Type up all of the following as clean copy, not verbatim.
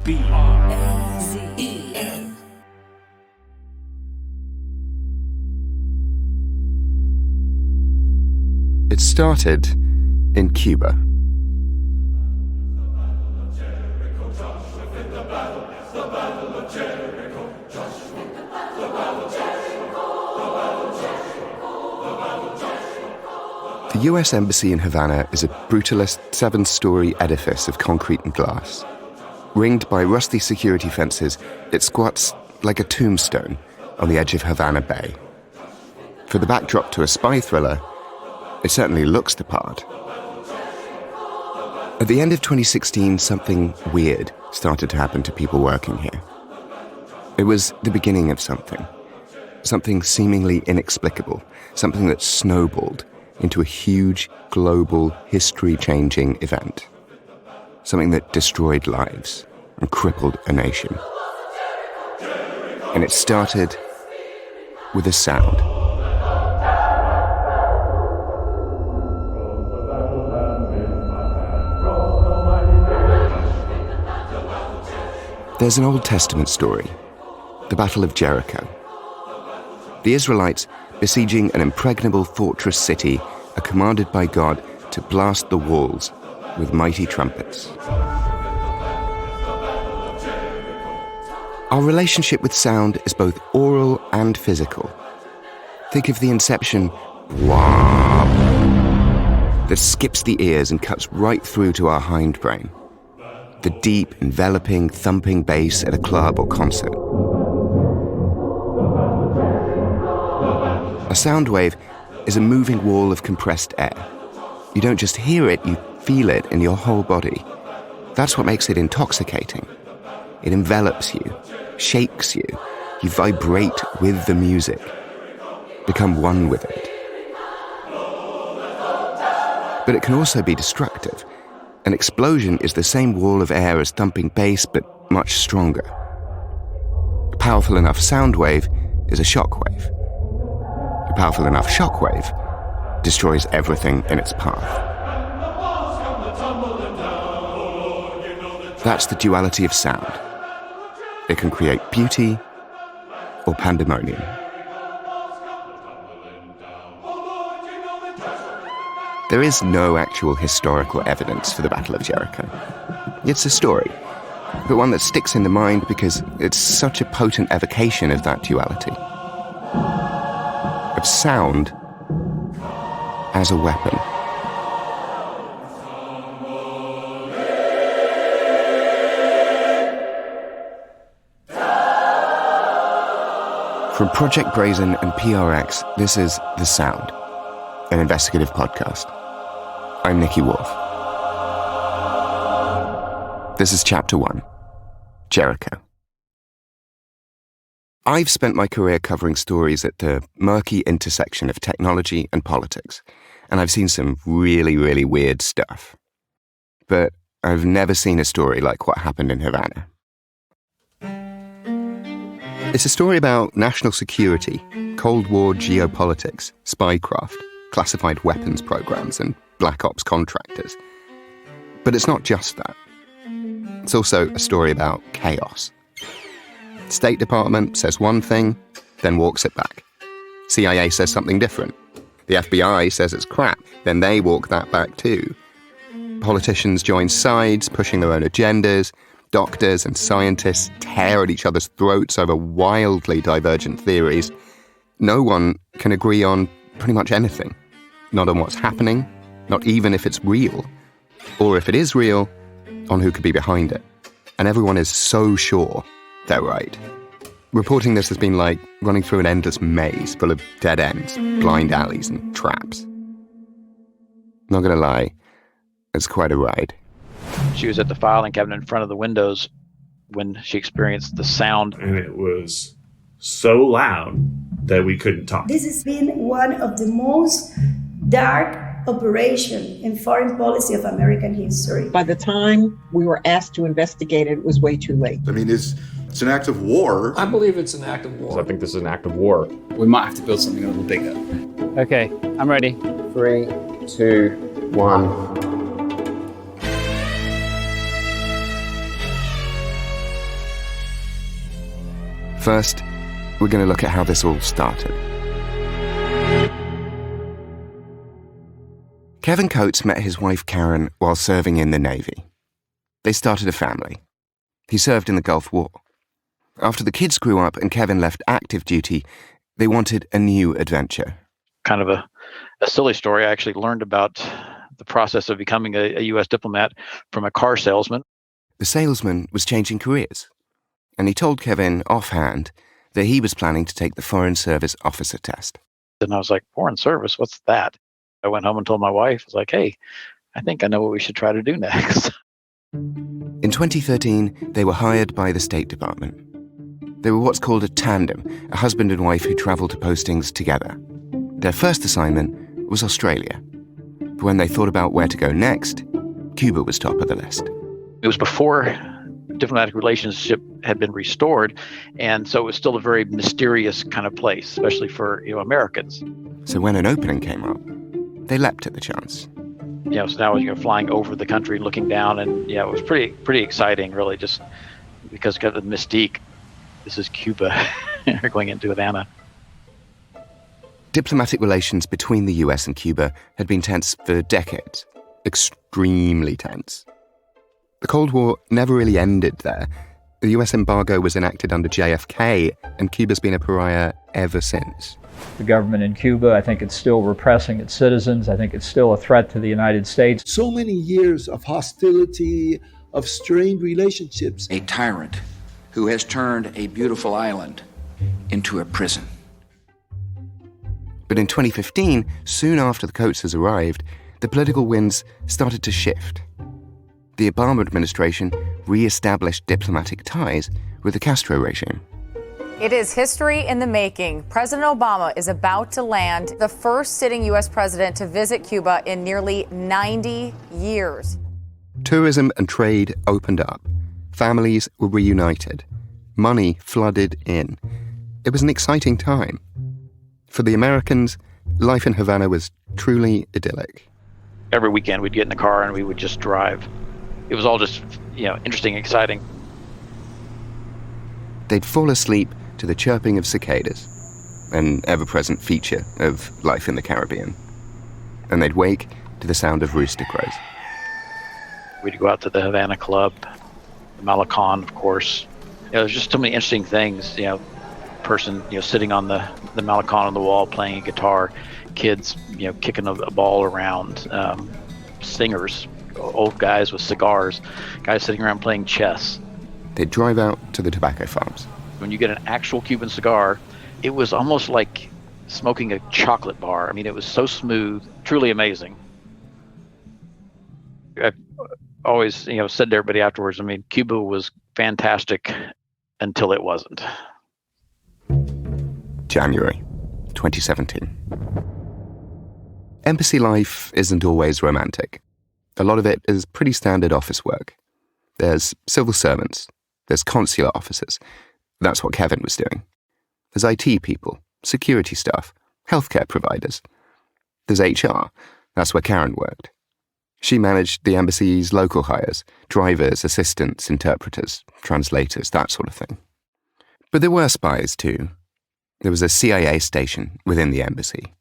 Brazen. It started in Cuba. The US Embassy in Havana is a brutalist 7-story edifice of concrete and glass. Ringed by rusty security fences, it squats like a tombstone on the edge of Havana Bay. For the backdrop to a spy thriller, it certainly looks the part. At the end of 2016, something weird started to happen to people working here. It was the beginning of something seemingly inexplicable, something that snowballed into a huge, global, history-changing event. Something that destroyed lives and crippled a nation. And it started with a sound. There's an Old Testament story, the Battle of Jericho. The Israelites, besieging an impregnable fortress city, are commanded by God to blast the walls with mighty trumpets. Our relationship with sound is both oral and physical. Think of the Inception wah that skips the ears and cuts right through to our hindbrain. The deep, enveloping, thumping bass at a club or concert. A sound wave is a moving wall of compressed air. You don't just hear it, you feel it in your whole body. That's what makes it intoxicating. It envelops you, shakes you. You vibrate with the music, become one with it. But it can also be destructive. An explosion is the same wall of air as thumping bass, but much stronger. A powerful enough sound wave is a shock wave. A powerful enough shockwave destroys everything in its path. That's the duality of sound. It can create beauty or pandemonium. There is no actual historical evidence for the Battle of Jericho. It's a story, but one that sticks in the mind because it's such a potent evocation of that duality. Of sound as a weapon. From Project Brazen and PRX, this is The Sound, an investigative podcast. I'm Nicky Woolf. This is Chapter 1, Jericho. I've spent my career covering stories at the murky intersection of technology and politics, and I've seen some really, really weird stuff. But I've never seen a story like what happened in Havana. It's a story about national security, Cold War geopolitics, spycraft, classified weapons programs, and black ops contractors. But it's not just that. It's also a story about chaos. State Department says one thing, then walks it back. CIA says something different. The FBI says it's crap, then they walk that back too. Politicians join sides, pushing their own agendas. Doctors and scientists tear at each other's throats over wildly divergent theories. No one can agree on pretty much anything. Not on what's happening, not even if it's real. Or if it is real, on who could be behind it. And everyone is so sure they're right. Reporting this has been like running through an endless maze full of dead ends, blind alleys, and traps. Not gonna lie, it's quite a ride. She was at the filing cabinet in front of the windows when she experienced the sound. And it was so loud that we couldn't talk. This has been one of the most dark operations in foreign policy of American history. By the time we were asked to investigate it, it was way too late. I mean, it's an act of war. I believe it's an act of war. I think this is an act of war. We might have to build something a little bigger. Okay, I'm ready. 3, 2, 1. First, we're going to look at how this all started. Kevin Coates met his wife Karen while serving in the Navy. They started a family. He served in the Gulf War. After the kids grew up and Kevin left active duty, they wanted a new adventure. Kind of a silly story. I actually learned about the process of becoming a U.S. diplomat from a car salesman. The salesman was changing careers, and he told Kevin offhand that he was planning to take the Foreign Service Officer test. And I was like, Foreign Service? What's that? I went home and told my wife, I was like, hey, I think I know what we should try to do next. In 2013, they were hired by the State Department. They were what's called a tandem, a husband and wife who traveled to postings together. Their first assignment was Australia. But when they thought about where to go next, Cuba was top of the list. It was before diplomatic relationship had been restored, and so it was still a very mysterious kind of place, especially for Americans. So when an opening came up, they leapt at the chance. So now flying over the country, looking down, and it was pretty exciting, really, just because of the mystique. This is Cuba. We're going into Havana. Diplomatic relations between the US and Cuba had been tense for decades, extremely tense. The Cold War never really ended there. The US embargo was enacted under JFK, and Cuba's been a pariah ever since. The government in Cuba, I think it's still repressing its citizens. I think it's still a threat to the United States. So many years of hostility, of strained relationships. A tyrant who has turned a beautiful island into a prison. But in 2015, soon after the Coateses arrived, the political winds started to shift. The Obama administration re-established diplomatic ties with the Castro regime. It is history in the making. President Obama is about to land, the first sitting U.S. president to visit Cuba in nearly 90 years. Tourism and trade opened up. Families were reunited. Money flooded in. It was an exciting time. For the Americans, life in Havana was truly idyllic. Every weekend we'd get in the car and we would just drive. It was all just, interesting, exciting. They'd fall asleep to the chirping of cicadas, an ever-present feature of life in the Caribbean. And they'd wake to the sound of rooster crows. We'd go out to the Havana Club, the Malecon, of course. There's just so many interesting things, person, sitting on the Malecon on the wall playing a guitar, kids, kicking a ball around, singers, old guys with cigars, guys sitting around playing chess. They'd drive out to the tobacco farms. When you get an actual Cuban cigar, it was almost like smoking a chocolate bar. I mean, it was so smooth, truly amazing. I've always, said to everybody afterwards, Cuba was fantastic until it wasn't. January 2017. Embassy life isn't always romantic. A lot of it is pretty standard office work. There's civil servants. There's consular officers. That's what Kevin was doing. There's IT people, security staff, healthcare providers. There's HR. That's where Karen worked. She managed the embassy's local hires, drivers, assistants, interpreters, translators, that sort of thing. But there were spies too. There was a CIA station within the embassy.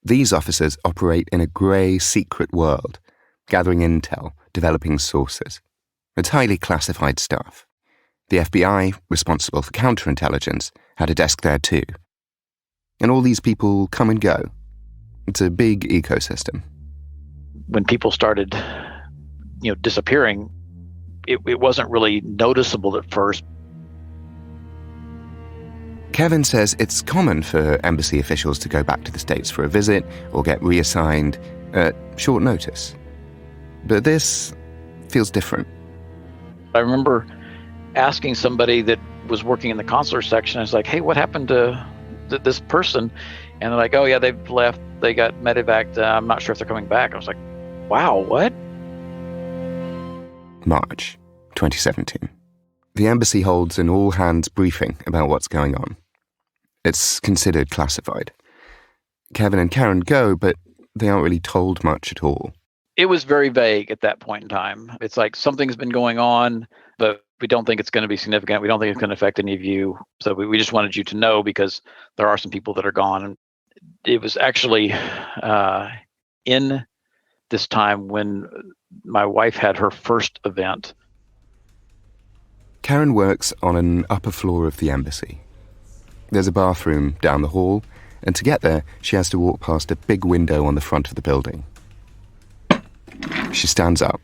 These officers operate in a grey, secret world, gathering intel, developing sources. It's highly classified stuff. The FBI, responsible for counterintelligence, had a desk there too. And all these people come and go. It's a big ecosystem. When people started, disappearing, it wasn't really noticeable at first. Kevin says it's common for embassy officials to go back to the States for a visit or get reassigned at short notice. But this feels different. I remember asking somebody that was working in the consular section, I was like, hey, what happened to this person? And they're like, oh, yeah, they've left. They got medevaced. I'm not sure if they're coming back. I was like, wow, what? March 2017. The embassy holds an all-hands briefing about what's going on. It's considered classified. Kevin and Karen go, but they aren't really told much at all. It was very vague at that point in time. It's like something's been going on, but We don't think it's going to be significant. We don't think it's going to affect any of you. So we just wanted you to know because there are some people that are gone. And it was actually in this time when my wife had her first event. Karen works on an upper floor of the embassy. There's a bathroom down the hall, and to get there, she has to walk past a big window on the front of the building. She stands up,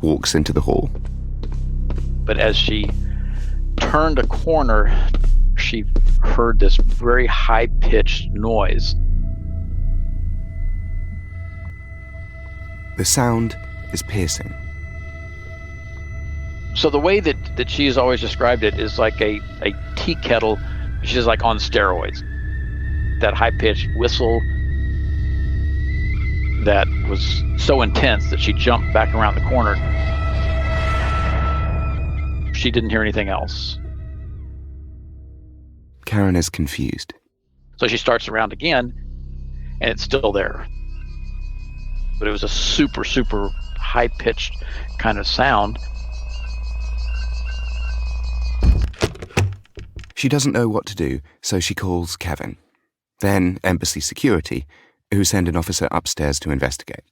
walks into the hall. But as she turned a corner, she heard this very high-pitched noise. The sound is piercing. So the way that she's always described it is like a tea kettle. She's like on steroids. That high-pitched whistle that was so intense that she jumped back around the corner. She didn't hear anything else. Karen is confused. So she starts around again, and it's still there. But it was a super, super high-pitched kind of sound. She doesn't know what to do, so she calls Kevin, then embassy security, who send an officer upstairs to investigate.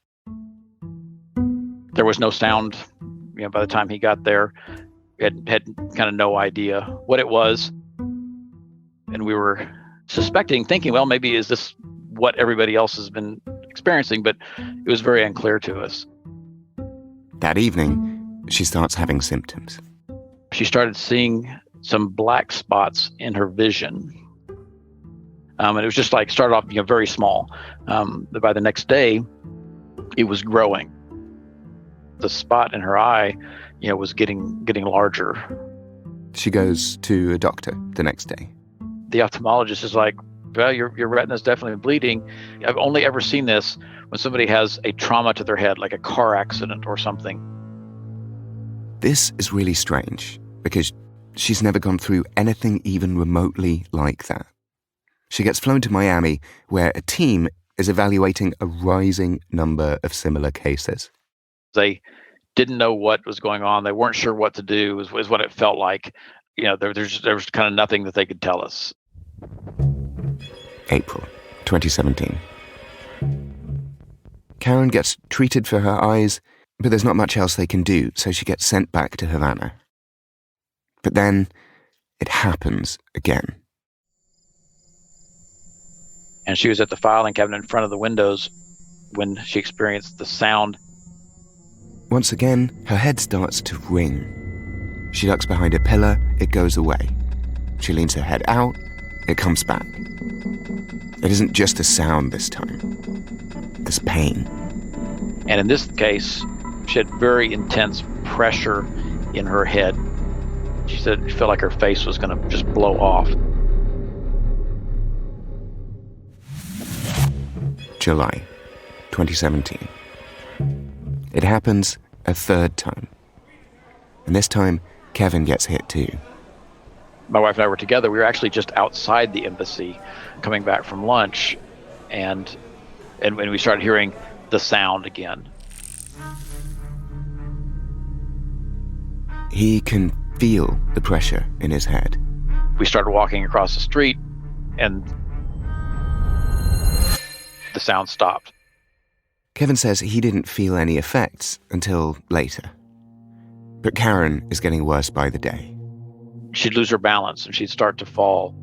There was no sound, by the time he got there. Had kind of no idea what it was. And we were thinking, well, maybe is this what everybody else has been experiencing? But it was very unclear to us. That evening, she starts having symptoms. She started seeing some black spots in her vision. And it was just like, started off very small. But by the next day, it was growing. The spot in her eye, was getting larger. She goes to a doctor the next day. The ophthalmologist is like, well, your retina is definitely bleeding. I've only ever seen this when somebody has a trauma to their head, like a car accident or something. This is really strange because she's never gone through anything even remotely like that. She gets flown to Miami, where a team is evaluating a rising number of similar cases. They didn't know what was going on. They weren't sure what to do, was what it felt like. There was kind of nothing that they could tell us. April 2017. Karen gets treated for her eyes, but there's not much else they can do, so she gets sent back to Havana. But then it happens again. And she was at the filing cabinet in front of the windows when she experienced the sound. Once again, her head starts to ring. She ducks behind a pillar, it goes away. She leans her head out, it comes back. It isn't just a sound this time. There's pain. And in this case, she had very intense pressure in her head. She said she felt like her face was going to just blow off. July 2017. It happens a third time. And this time, Kevin gets hit too. My wife and I were together. We were actually just outside the embassy coming back from lunch. And when we started hearing the sound again. He can feel the pressure in his head. We started walking across the street and the sound stopped. Kevin says he didn't feel any effects until later. But Karen is getting worse by the day. She'd lose her balance and she'd start to fall.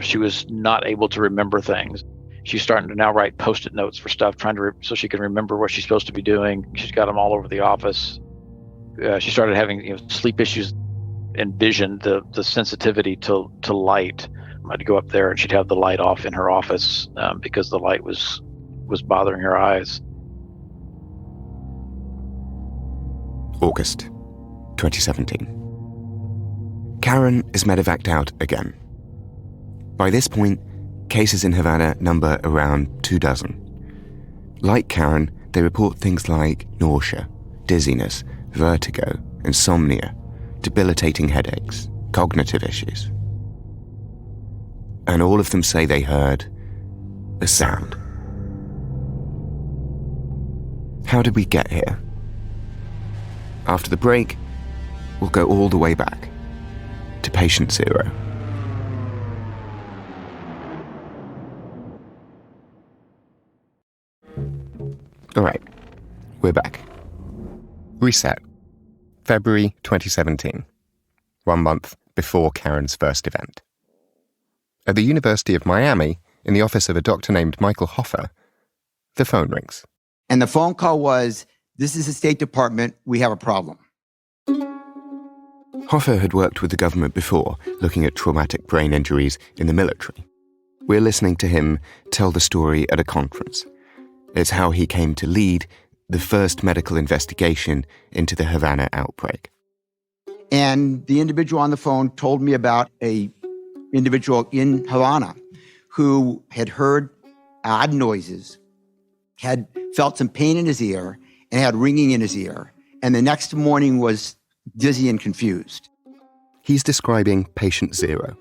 She was not able to remember things. She's starting to now write Post-it notes for stuff, so she can remember what she's supposed to be doing. She's got them all over the office. She started having sleep issues and vision, the sensitivity to light. I had to go up there and she'd have the light off in her office because the light was bothering her eyes. August 2017. Karen is medevaced out again. By this point, cases in Havana number around 24. Like Karen, they report things like nausea, dizziness, vertigo, insomnia, debilitating headaches, cognitive issues. And all of them say they heard a sound. How did we get here? After the break, will go all the way back to patient zero. All right, we're back. Reset. February 2017, 1 month before Karen's first event. At the University of Miami, in the office of a doctor named Michael Hoffer, the phone rings. And the phone call was, "This is the State Department, we have a problem." Hoffer had worked with the government before, looking at traumatic brain injuries in the military. We're listening to him tell the story at a conference. It's how he came to lead the first medical investigation into the Havana outbreak. And the individual on the phone told me about a individual in Havana who had heard odd noises, had felt some pain in his ear, and had ringing in his ear. And the next morning was dizzy and confused. He's describing patient zero,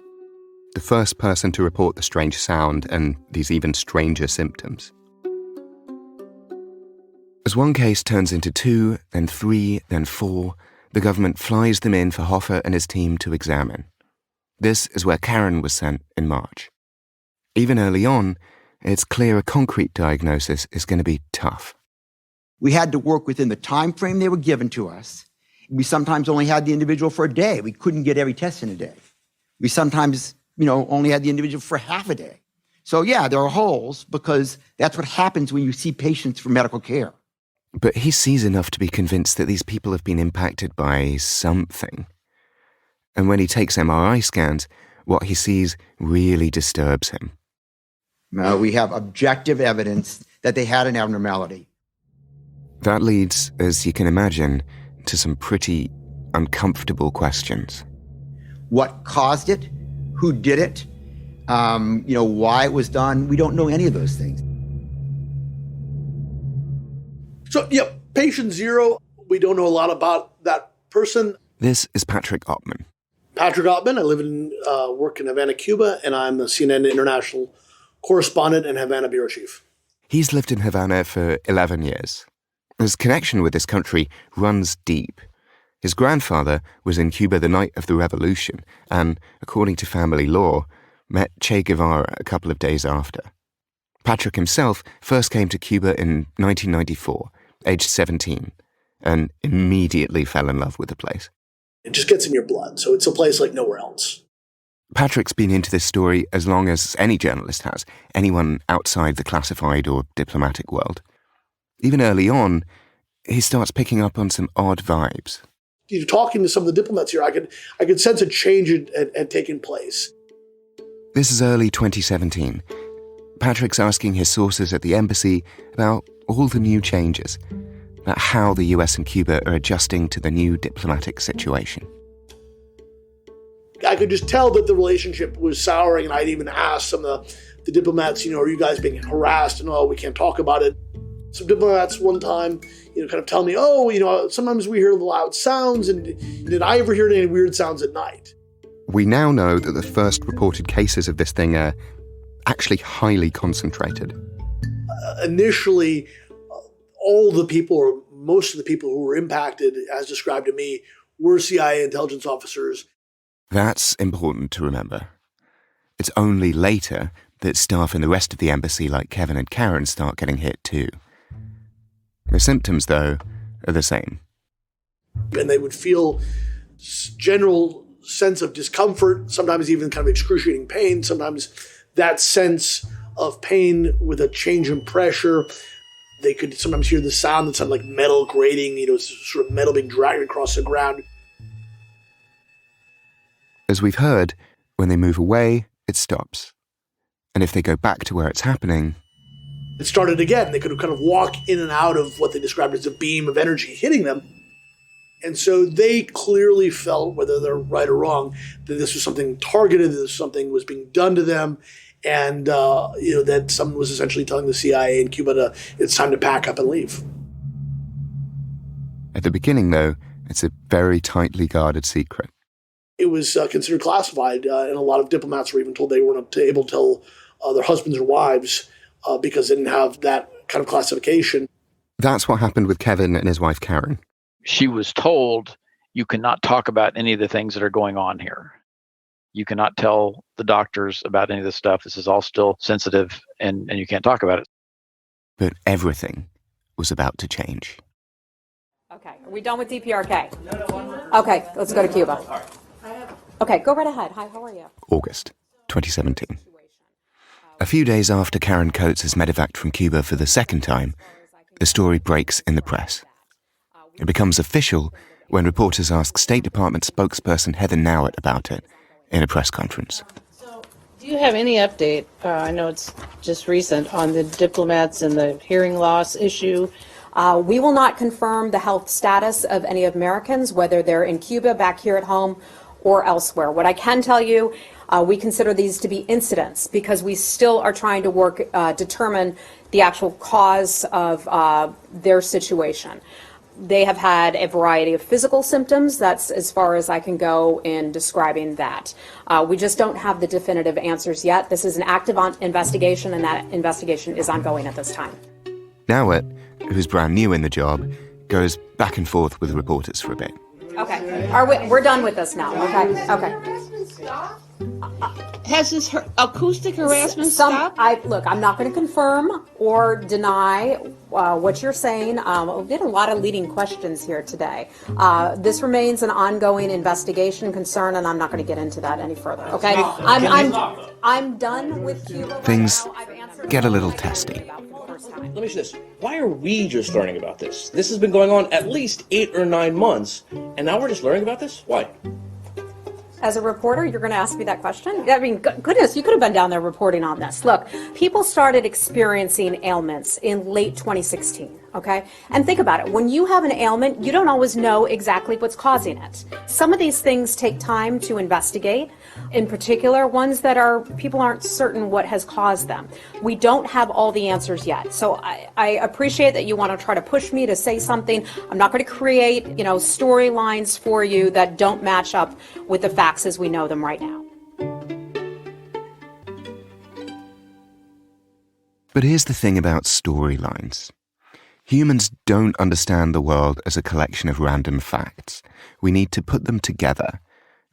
the first person to report the strange sound and these even stranger symptoms. As one case turns into 2, then 3, then 4, the government flies them in for Hoffer and his team to examine. This is where Karen was sent in March. Even early on, it's clear a concrete diagnosis is going to be tough. We had to work within the time frame they were given to us. We sometimes only had the individual for a day. We couldn't get every test in a day. We sometimes, only had the individual for half a day. So yeah, there are holes because that's what happens when you see patients for medical care. But he sees enough to be convinced that these people have been impacted by something. And when he takes MRI scans, what he sees really disturbs him. We have objective evidence that they had an abnormality. That leads, as you can imagine, to some pretty uncomfortable questions. What caused it? Who did it? Why it was done? We don't know any of those things. So, patient zero, we don't know a lot about that person. This is Patrick Ottman. Patrick Ottman, I live and work in Havana, Cuba, and I'm the CNN international correspondent and Havana bureau chief. He's lived in Havana for 11 years. His connection with this country runs deep. His grandfather was in Cuba the night of the revolution and, according to family law, met Che Guevara a couple of days after. Patrick himself first came to Cuba in 1994, aged 17, and immediately fell in love with the place. It just gets in your blood, so it's a place like nowhere else. Patrick's been into this story as long as any journalist has, anyone outside the classified or diplomatic world. Even early on, he starts picking up on some odd vibes. Talking to some of the diplomats here, I could sense a change had taken place. This is early 2017. Patrick's asking his sources at the embassy about all the new changes, about how the US and Cuba are adjusting to the new diplomatic situation. I could just tell that the relationship was souring, and I'd even asked some of the diplomats, are you guys being harassed? And, we can't talk about it. Some diplomats one time, kind of tell me, sometimes we hear loud sounds, and did I ever hear any weird sounds at night? We now know that the first reported cases of this thing are actually highly concentrated. Initially, all the people, or most of the people who were impacted, as described to me, were CIA intelligence officers. That's important to remember. It's only later that staff in the rest of the embassy, like Kevin and Karen, start getting hit too. The symptoms, though, are the same. And they would feel general sense of discomfort, sometimes even kind of excruciating pain, sometimes that sense of pain with a change in pressure. They could sometimes hear the sound that sounded like metal grating, sort of metal being dragged across the ground. As we've heard, when they move away, it stops. And if they go back to where it's happening... It started again. They could kind of walk in and out of what they described as a beam of energy hitting them. And so they clearly felt, whether they're right or wrong, that this was something targeted, that something was being done to them, and that someone was essentially telling the CIA in Cuba it's time to pack up and leave. At the beginning, though, it's a very tightly guarded secret. It was considered classified, and a lot of diplomats were even told they weren't able to tell their husbands or wives because they didn't have that kind of classification. That's what happened with Kevin and his wife, Karen. She was told, you cannot talk about any of the things that are going on here. You cannot tell the doctors about any of this stuff. This is all still sensitive, and you can't talk about it. But everything was about to change. Okay, are we done with DPRK? Okay, let's go to Cuba. Okay, go right ahead. Hi, how are you? August 2017. A few days after Karen Coates is medevaced from Cuba for the second time, the story breaks in the press. It becomes official when reporters ask State Department spokesperson Heather Nauert about it in a press conference. Do you have any update, I know it's just recent, on the diplomats and the hearing loss issue? We will not confirm the health status of any Americans, whether they're in Cuba, back here at home, or elsewhere. What I can tell you, we consider these to be incidents because we still are trying to determine the actual cause of their situation. They have had a variety of physical symptoms. That's as far as I can go in describing that. We just don't have the definitive answers yet. This is an active investigation, and that investigation is ongoing at this time. Nauert, who's brand new in the job, goes back and forth with reporters for a bit. Okay, we're done with this now. Okay. Has this acoustic harassment stopped? I'm not going to confirm or deny what you're saying. We've got a lot of leading questions here today. This remains an ongoing investigation concern, and I'm not going to get into that any further. Okay, I'm done with Cuba. Things get a little testy. Let me ask you this. Why are we just learning about this? This has been going on at least 8 or 9 months, and now we're just learning about this? Why? As a reporter, you're going to ask me that question? I mean, goodness, you could have been down there reporting on this. Look, people started experiencing ailments in late 2016, okay? And think about it. When you have an ailment, you don't always know exactly what's causing it. Some of these things take time to investigate, in particular, ones that people aren't certain what has caused them. We don't have all the answers yet. So I appreciate that you want to try to push me to say something. I'm not going to create, storylines for you that don't match up with the facts as we know them right now. But here's the thing about storylines. Humans don't understand the world as a collection of random facts. We need to put them together,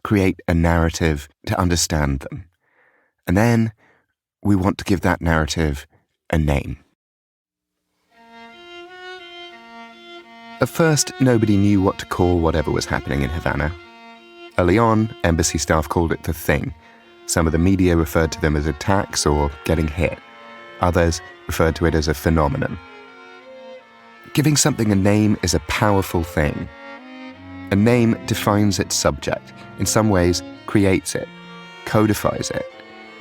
create a narrative to understand them. And then we want to give that narrative a name. At first, nobody knew what to call whatever was happening in Havana. Early on, embassy staff called it the thing. Some of the media referred to them as attacks or getting hit. Others referred to it as a phenomenon. Giving something a name is a powerful thing. A name defines its subject, in some ways creates it, codifies it.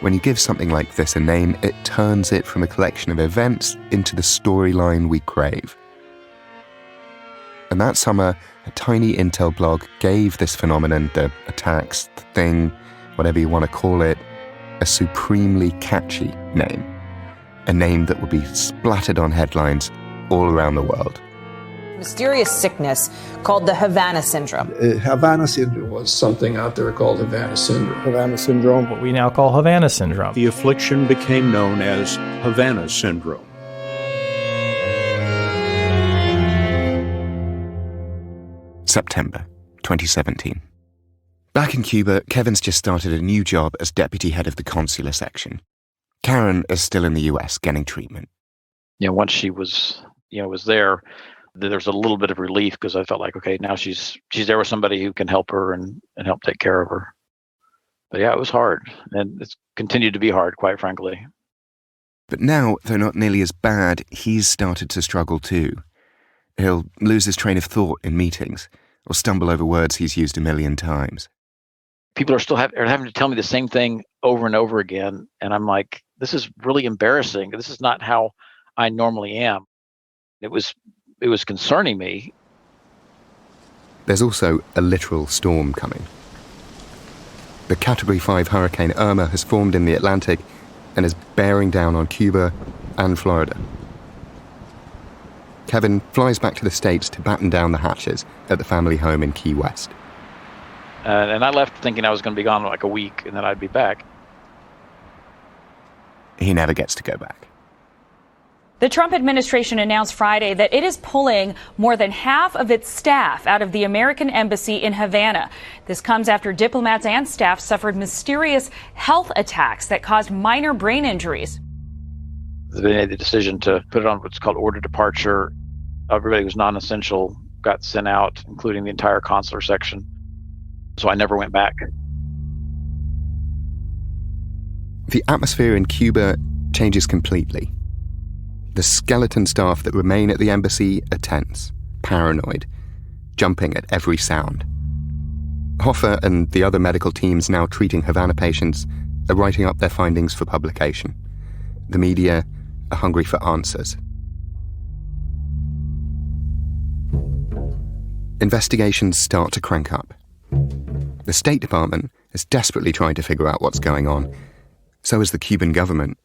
When you give something like this a name, it turns it from a collection of events into the storyline we crave. And that summer, a tiny intel blog gave this phenomenon, the attacks, the thing, whatever you want to call it, a supremely catchy name. A name that would be splattered on headlines all around the world. Mysterious sickness called the Havana Syndrome. Havana Syndrome was something out there called Havana Syndrome. Havana Syndrome, what we now call Havana Syndrome. The affliction became known as Havana Syndrome. September 2017. Back in Cuba, Kevin's just started a new job as deputy head of the consular section. Karen is still in the US getting treatment. Once she was there, there's a little bit of relief because I felt like, okay, now she's there with somebody who can help her and help take care of her. But yeah, it was hard, and it's continued to be hard, quite frankly. But now, though not nearly as bad, he's started to struggle too. He'll lose his train of thought in meetings, or stumble over words he's used a million times. People are still having to tell me the same thing over and over again, and I'm like, this is really embarrassing. This is not how I normally am. It was concerning me. There's also a literal storm coming. The Category 5 Hurricane Irma has formed in the Atlantic and is bearing down on Cuba and Florida. Kevin flies back to the States to batten down the hatches at the family home in Key West. And I left thinking I was going to be gone like a week and then I'd be back. He never gets to go back. The Trump administration announced Friday that it is pulling more than half of its staff out of the American embassy in Havana. This comes after diplomats and staff suffered mysterious health attacks that caused minor brain injuries. They made the decision to put it on what's called order departure. Everybody who was non-essential got sent out, including the entire consular section. So I never went back. The atmosphere in Cuba changes completely. The skeleton staff that remain at the embassy are tense, paranoid, jumping at every sound. Hoffa and the other medical teams now treating Havana patients are writing up their findings for publication. The media are hungry for answers. Investigations start to crank up. The State Department is desperately trying to figure out what's going on. So is the Cuban government.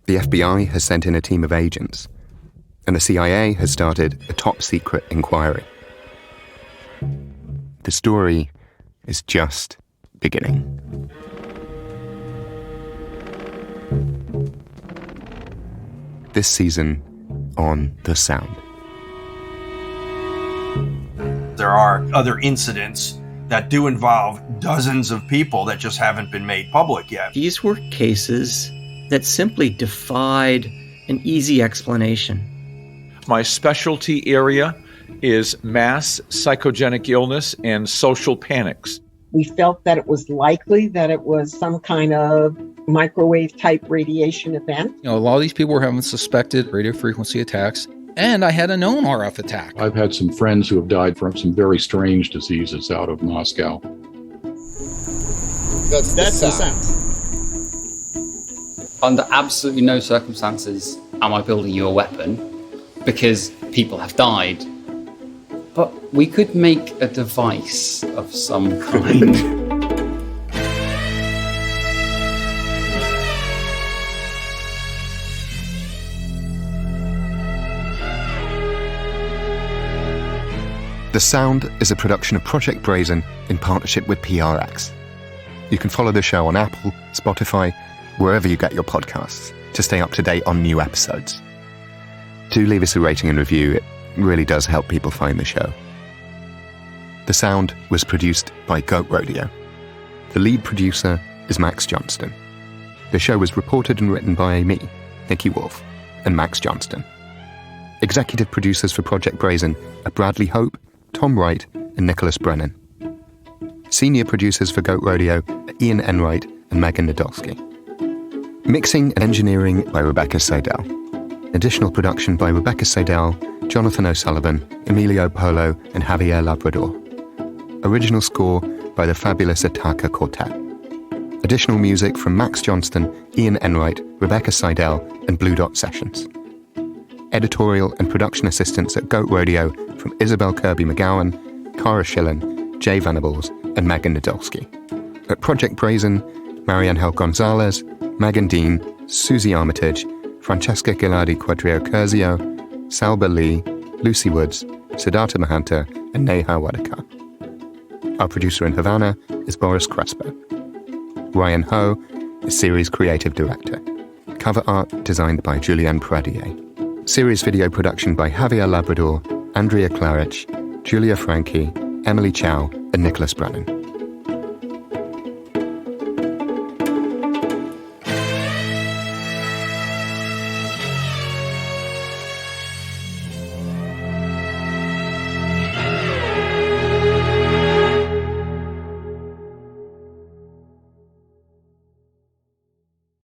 The FBI has sent in a team of agents, and the CIA has started a top-secret inquiry. The story is just beginning. This season on The Sound. There are other incidents that do involve dozens of people that just haven't been made public yet. These were cases that simply defied an easy explanation. My specialty area is mass psychogenic illness and social panics. We felt that it was likely that it was some kind of microwave type radiation event. A lot of these people were having suspected radio frequency attacks, and I had a known RF attack. I've had some friends who have died from some very strange diseases out of Moscow. That's the sound. Under absolutely no circumstances am I building you a weapon, because people have died. But we could make a device of some kind. The Sound is a production of Project Brazen in partnership with PRX. You can follow the show on Apple, Spotify, wherever you get your podcasts, to stay up to date on new episodes. Do leave us a rating and review. It really does help people find the show. The Sound was produced by Goat Rodeo. The lead producer is Max Johnston. The show was reported and written by me, Nicky Woolf, and Max Johnston. Executive producers for Project Brazen are Bradley Hope, Tom Wright, and Nicholas Brennan. Senior producers for Goat Rodeo are Ian Enright and Megan Nadolski. Mixing and engineering by Rebecca Seidel. Additional production by Rebecca Seidel, Jonathan O'Sullivan, Emilio Polo, and Javier Labrador. Original score by the fabulous Ataka Quartet. Additional music from Max Johnston, Ian Enright, Rebecca Seidel, and Blue Dot Sessions. Editorial and production assistants at Goat Rodeo from Isabel Kirby McGowan, Cara Schillen, Jay Venables, and Megan Nadolski. At Project Brazen, Mariangel Gonzalez, Megan Dean, Susie Armitage, Francesca Gilardi Quadrio-Curzio, Salba Lee, Lucy Woods, Siddhartha Mahanta, and Neha Wadekar. Our producer in Havana is Boris Crespo. Ryan Ho is series creative director. Cover art designed by Julianne Pradier. Series video production by Javier Labrador, Andrea Klarich, Julia Frankie, Emily Chow, and Nicholas Brennan.